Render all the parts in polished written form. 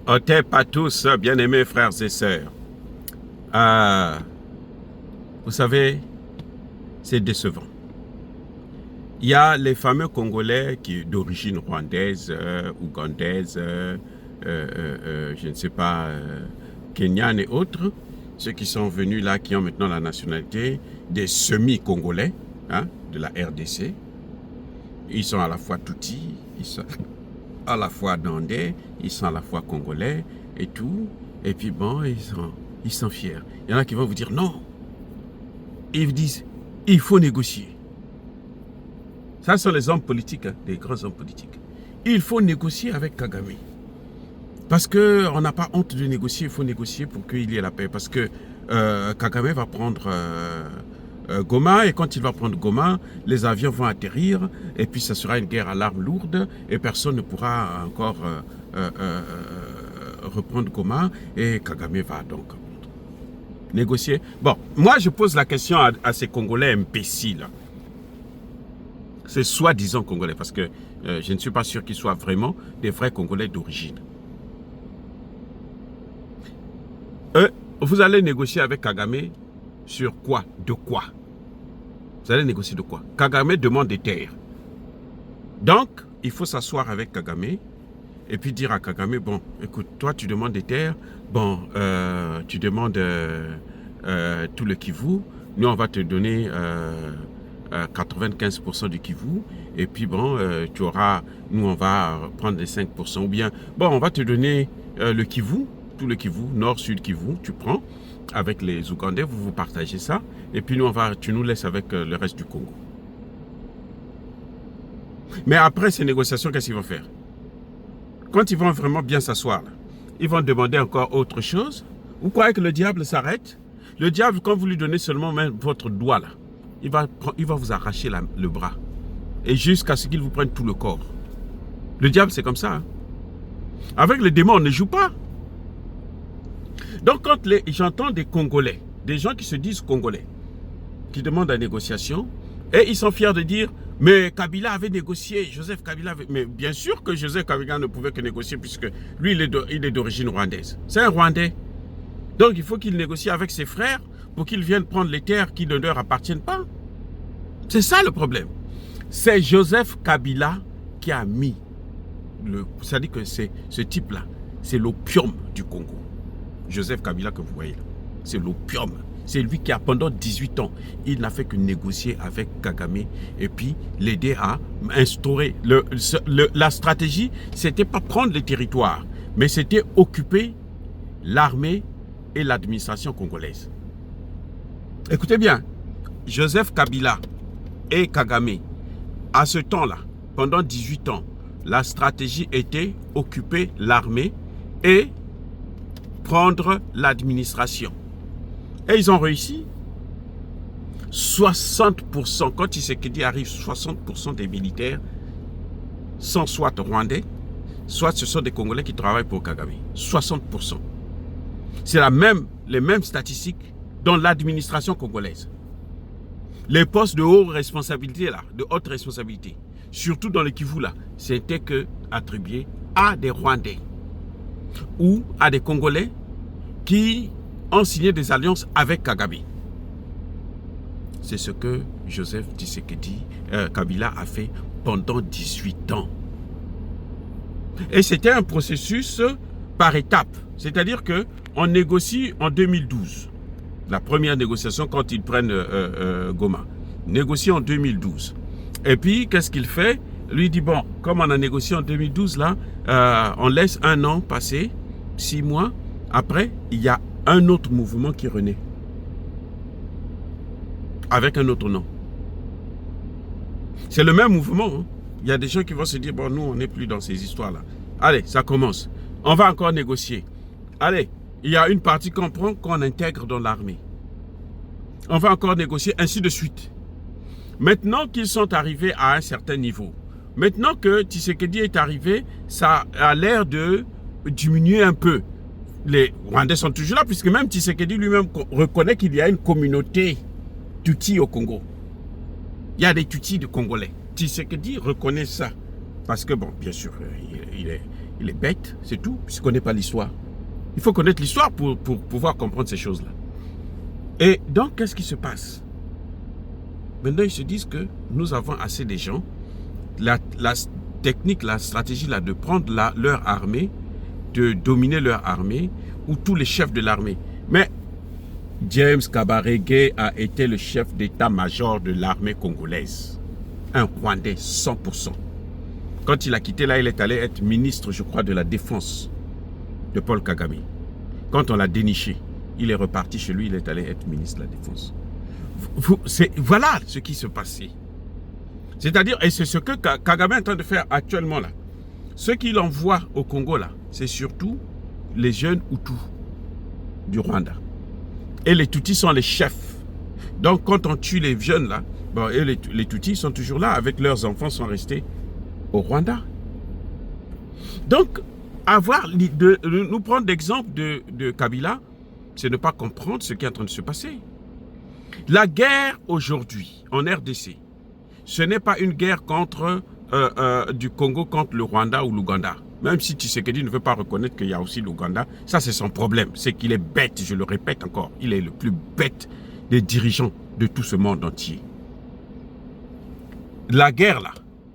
Otep à tous, bien-aimés frères et sœurs. Vous savez, c'est décevant. Il y a les fameux Congolais d'origine rwandaise, ougandaise, je ne sais pas, kenyane et autres, ceux qui sont venus là, qui ont maintenant la nationalité, des semi-Congolais, hein, de la RDC. Ils sont à la fois Tutsi, ils sont à la fois Dandais, ils sont à la fois Congolais et tout. Et puis bon, ils sont fiers. Il y en a qui vont vous dire non. Ils vous disent, il faut négocier. Ça, ce sont les hommes politiques, hein, les grands hommes politiques. Il faut négocier avec Kagame. Parce qu'on n'a pas honte de négocier, il faut négocier pour qu'il y ait la paix. Parce que Kagame va prendre Goma, et quand il va prendre Goma, les avions vont atterrir, et puis ça sera une guerre à l'arme lourde, et personne ne pourra encore reprendre Goma, et Kagame va donc négocier. Bon, moi je pose la question à ces Congolais imbéciles. Ces soi-disant Congolais, parce que je ne suis pas sûr qu'ils soient vraiment des vrais Congolais d'origine. Vous allez négocier avec Kagame sur quoi? De quoi? Vous allez négocier de quoi? Kagame demande des terres. Donc, il faut s'asseoir avec Kagame et puis dire à Kagame, bon, écoute, toi tu demandes des terres, bon, tu demandes tout le Kivu, nous on va te donner 95% du Kivu, et puis bon, tu auras, nous on va prendre les 5%, ou bien, bon, on va te donner le Kivu, tout le Kivu, nord, sud Kivu, tu prends, avec les Ougandais, vous vous partagez ça, et puis nous tu nous laisses avec le reste du Congo. Mais après ces négociations, qu'est-ce qu'ils vont faire? Quand ils vont vraiment bien s'asseoir, ils vont demander encore autre chose. Vous croyez que le diable s'arrête? Le diable, quand vous lui donnez seulement même votre doigt là, il va vous arracher le bras. Et jusqu'à ce qu'il vous prenne tout le corps. Le diable, c'est comme ça. Hein? Avec les démons, on ne joue pas. Donc, quand j'entends des Congolais, des gens qui se disent Congolais, qui demandent la négociation, et ils sont fiers de dire, mais Kabila avait négocié, Joseph Kabila avait... Mais bien sûr que Joseph Kabila ne pouvait que négocier, puisque lui, il est d'origine rwandaise. C'est un Rwandais. Donc, il faut qu'il négocie avec ses frères pour qu'ils viennent prendre les terres qui ne leur appartiennent pas. C'est ça le problème. C'est Joseph Kabila qui a mis, c'est-à-dire que ce type-là, c'est l'opium du Congo. Joseph Kabila que vous voyez là, c'est l'opium. C'est lui qui a, pendant 18 ans, il n'a fait que négocier avec Kagame et puis l'aider à instaurer. La stratégie, c'était pas prendre les territoires, mais c'était occuper l'armée et l'administration congolaise. Écoutez bien, Joseph Kabila et Kagame, à ce temps-là, pendant 18 ans, la stratégie était occuper l'armée et prendre l'administration. Et ils ont réussi. 60%, quand Tshisekedi arrive, 60% des militaires sont soit rwandais, soit ce sont des Congolais qui travaillent pour Kagame. 60%. C'est les mêmes statistiques dans l'administration congolaise. Les postes de haute responsabilité, là, de haute responsabilité, surtout dans le Kivu, là, c'était que attribué à des Rwandais ou à des Congolais qui ont signé des alliances avec Kagame. C'est ce que Joseph Tshisekedi Kabila a fait pendant 18 ans. Et c'était un processus par étapes. C'est-à-dire qu'on négocie en 2012. La première négociation quand ils prennent Goma. Négocie en 2012. Et puis, qu'est-ce qu'il fait? Lui dit, bon, comme on a négocié en 2012, là, on laisse un an passer, 6 mois. Après, il y a un autre mouvement qui renaît. Avec un autre nom. C'est le même mouvement. Hein. Il y a des gens qui vont se dire, bon, nous, on n'est plus dans ces histoires-là. Allez, ça commence. On va encore négocier. Allez, il y a une partie qu'on prend, qu'on intègre dans l'armée. On va encore négocier, ainsi de suite. Maintenant qu'ils sont arrivés à un certain niveau, maintenant que Tshisekedi est arrivé, ça a l'air de diminuer un peu. Les Rwandais sont toujours là, puisque même Tshisekedi lui-même reconnaît qu'il y a une communauté Tutsi au Congo. Il y a des Tutsis de Congolais. Tshisekedi reconnaît ça. Parce que, bon, bien sûr, Il est bête, c'est tout, puisqu'il ne connaît pas l'histoire. Il faut connaître l'histoire pour pouvoir comprendre ces choses-là. Et donc, qu'est-ce qui se passe? Maintenant, ils se disent que nous avons assez de gens. La technique, la stratégie là, de prendre leur armée, de dominer leur armée, ou tous les chefs de l'armée. Mais James Kabarege a été le chef d'état-major de l'armée congolaise. Un Rwandais, 100%. Quand il a quitté là, il est allé être ministre, je crois, de la Défense de Paul Kagame. Quand on l'a déniché, il est reparti chez lui, il est allé être ministre de la Défense. Voilà ce qui se passait. C'est-à-dire, et c'est ce que Kagame est en train de faire actuellement là. Ce qu'il envoie au Congo là, c'est surtout les jeunes Hutus du Rwanda. Et les Tutsis sont les chefs. Donc quand on tue les jeunes là, bon, et les Tutsis sont toujours là, avec leurs enfants sont restés au Rwanda. Donc, nous prendre l'exemple de Kabila, c'est ne pas comprendre ce qui est en train de se passer. La guerre aujourd'hui en RDC, ce n'est pas une guerre du Congo contre le Rwanda ou l'Ouganda. Même si Tshisekedi ne veut pas reconnaître qu'il y a aussi l'Ouganda, ça c'est son problème. C'est qu'il est bête, je le répète encore. Il est le plus bête des dirigeants de tout ce monde entier. La guerre là,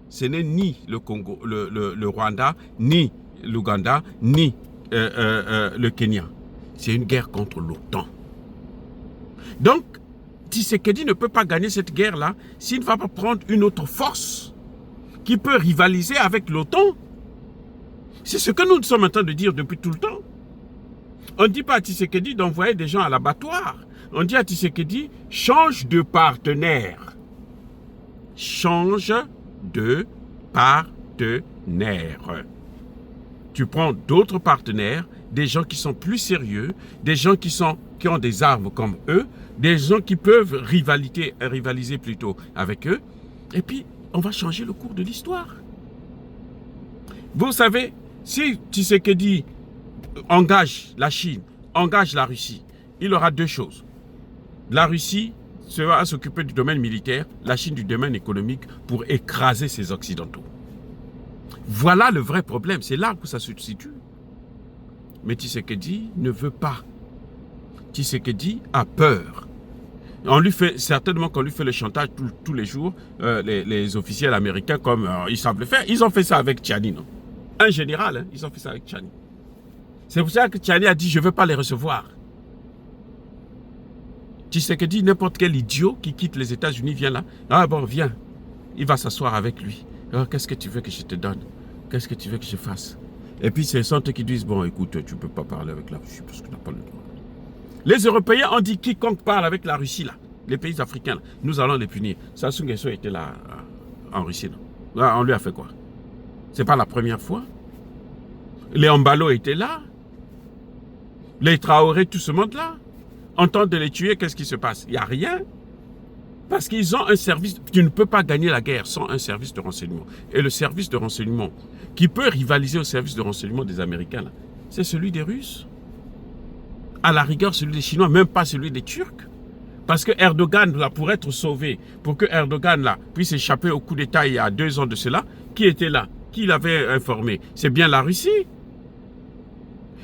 ce n'est ni le Congo, le Rwanda, ni l'Ouganda, ni le Kenya. C'est une guerre contre l'OTAN. Donc, Tshisekedi ne peut pas gagner cette guerre-là s'il ne va pas prendre une autre force qui peut rivaliser avec l'OTAN. C'est ce que nous sommes en train de dire depuis tout le temps. On ne dit pas à Tshisekedi d'envoyer des gens à l'abattoir. On dit à Tshisekedi, change de partenaire. Change de partenaire. Tu prends d'autres partenaires, des gens qui sont plus sérieux, des gens qui ont des armes comme eux, des gens qui peuvent rivaliser plutôt avec eux, et puis on va changer le cours de l'histoire. Vous savez, si Tshisekedi engage la Chine, engage la Russie, il aura deux choses. La Russie va s'occuper du domaine militaire, la Chine du domaine économique pour écraser ses Occidentaux. Voilà le vrai problème, c'est là que ça se situe. Mais Tshisekedi ne veut pas. Tshisekedi a peur. Certainement qu'on lui fait le chantage tous les jours, les officiels américains, comme ils savent le faire. Ils ont fait ça avec Tchani, non? Un général, hein, ils ont fait ça avec Tchani. C'est pour ça que Tchani a dit, je ne veux pas les recevoir. Tshisekedi, n'importe quel idiot qui quitte les États-Unis vient là. Ah bon, viens. Il va s'asseoir avec lui. Oh, qu'est-ce que tu veux que je te donne? Qu'est-ce que tu veux que je fasse? Et puis, c'est ceux qui disent, bon, écoute, tu ne peux pas parler avec la Russie parce que tu n'as pas le droit. Les Européens ont dit, quiconque parle avec la Russie, là, les pays africains, là, nous allons les punir. Sassou Nguesso était là, en Russie, non? Là, on lui a fait quoi? C'est pas la première fois. Les Ambalo étaient là. Les Traoré, tout ce monde-là. En temps de les tuer, qu'est-ce qui se passe? Il n'y a rien. Parce qu'ils ont un service. Tu ne peux pas gagner la guerre sans un service de renseignement. Et le service de renseignement qui peut rivaliser au service de renseignement des Américains, c'est celui des Russes. À la rigueur, celui des Chinois, même pas celui des Turcs. Parce que Erdogan, là, pour être sauvé, pour que Erdogan là, puisse échapper au coup d'État il y a 2 ans de cela, qui était là? Qui l'avait informé? C'est bien la Russie.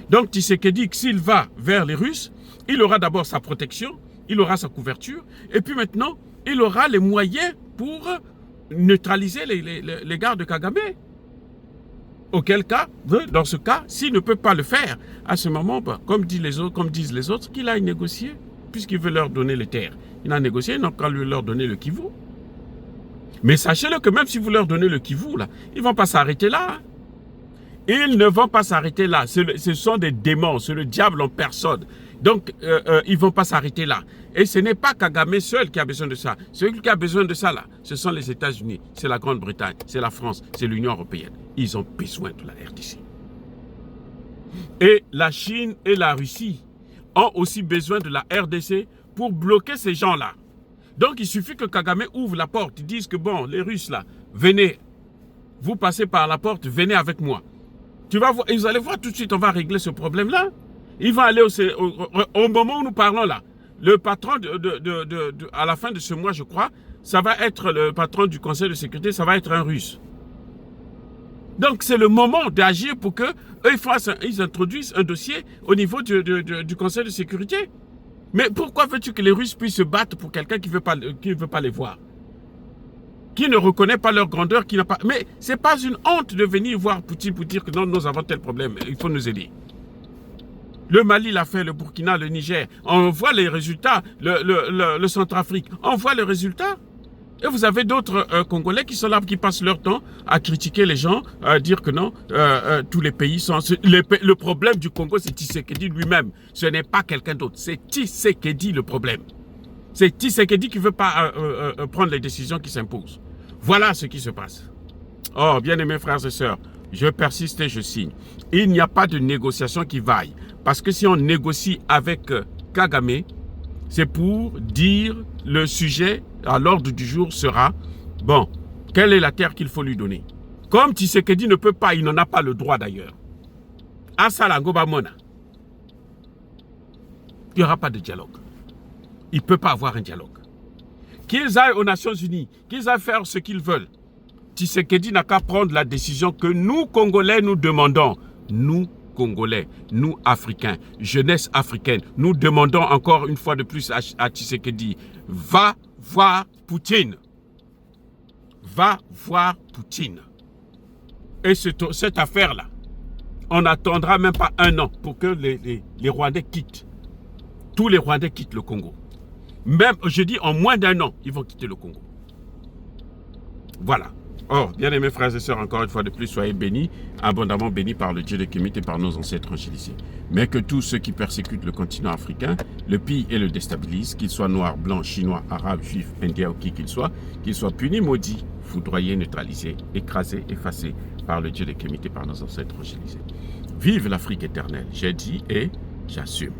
Donc Tshisekedi, s'il va vers les Russes, il aura d'abord sa protection, il aura sa couverture, et puis maintenant, il aura les moyens pour neutraliser les gars de Kagame. Auquel cas, dans ce cas, s'il ne peut pas le faire, à ce moment, comme disent les autres, qu'il aille négocier, puisqu'il veut leur donner les terres. Il a négocié, il n'a qu'à leur donner le Kivu. Mais sachez-le que même si vous leur donnez le Kivu, là, ils ne vont pas s'arrêter là. Hein. Ils ne vont pas s'arrêter là. Ce sont des démons, c'est le diable en personne. Donc, ils ne vont pas s'arrêter là. Et ce n'est pas Kagame seul qui a besoin de ça. Celui qui a besoin de ça, là, ce sont les États-Unis, c'est la Grande-Bretagne, c'est la France, c'est l'Union européenne. Ils ont besoin de la RDC. Et la Chine et la Russie ont aussi besoin de la RDC pour bloquer ces gens-là. Donc, il suffit que Kagame ouvre la porte. Ils disent que, bon, les Russes, là, venez, vous passez par la porte, venez avec moi. Vous allez voir tout de suite, on va régler ce problème-là. Ils vont aller au moment où nous parlons là. Le patron, à la fin de ce mois, je crois, ça va être le patron du Conseil de sécurité, ça va être un Russe. Donc c'est le moment d'agir pour que ils introduisent un dossier au niveau du Conseil de sécurité. Mais pourquoi veux-tu que les Russes puissent se battre pour quelqu'un qui ne veut pas les voir? Qui ne reconnaît pas leur grandeur, qui n'a pas... Mais ce n'est pas une honte de venir voir Poutine pour dire que non, nous avons tel problème, il faut nous aider. Le Mali l'a fait, le Burkina, le Niger. On voit les résultats, le Centrafrique, on voit les résultats. Et vous avez d'autres Congolais qui sont là, qui passent leur temps à critiquer les gens, à dire que non, tous les pays sont... Le problème du Congo, c'est Tshisekedi lui-même. Ce n'est pas quelqu'un d'autre. C'est Tshisekedi le problème. C'est Tshisekedi qui ne veut pas prendre les décisions qui s'imposent. Voilà ce qui se passe. Oh, bien-aimés frères et sœurs, je persiste et je signe. Il n'y a pas de négociation qui vaille. Parce que si on négocie avec Kagame, c'est pour dire le sujet à l'ordre du jour sera, bon, quelle est la terre qu'il faut lui donner? Comme Tshisekedi ne peut pas, il n'en a pas le droit d'ailleurs. Asala Ngobamona. Il n'y aura pas de dialogue. Il ne peut pas avoir un dialogue. Qu'ils aillent aux Nations Unies, qu'ils aillent faire ce qu'ils veulent. Tshisekedi n'a qu'à prendre la décision que nous, Congolais, nous demandons. Nous, Congolais, nous, Africains, jeunesse africaine, nous demandons encore une fois de plus à Tshisekedi, va voir Poutine. Va voir Poutine. Et cette affaire-là, on n'attendra même pas un an pour que les Rwandais quittent. Tous les Rwandais quittent le Congo. Même, je dis, en moins d'un an, ils vont quitter le Congo. Voilà. Oh, bien aimés frères et sœurs, encore une fois de plus, soyez bénis, abondamment bénis par le Dieu de Kémit et par nos ancêtres angélisés. Mais que tous ceux qui persécutent le continent africain, le pillent et le déstabilisent, qu'ils soient noirs, blancs, chinois, arabes, juifs, indiens ou qui qu'ils soient punis, maudits, foudroyés, neutralisés, écrasés, effacés par le Dieu de Kémit et par nos ancêtres angélisés. Vive l'Afrique éternelle, j'ai dit et j'assume.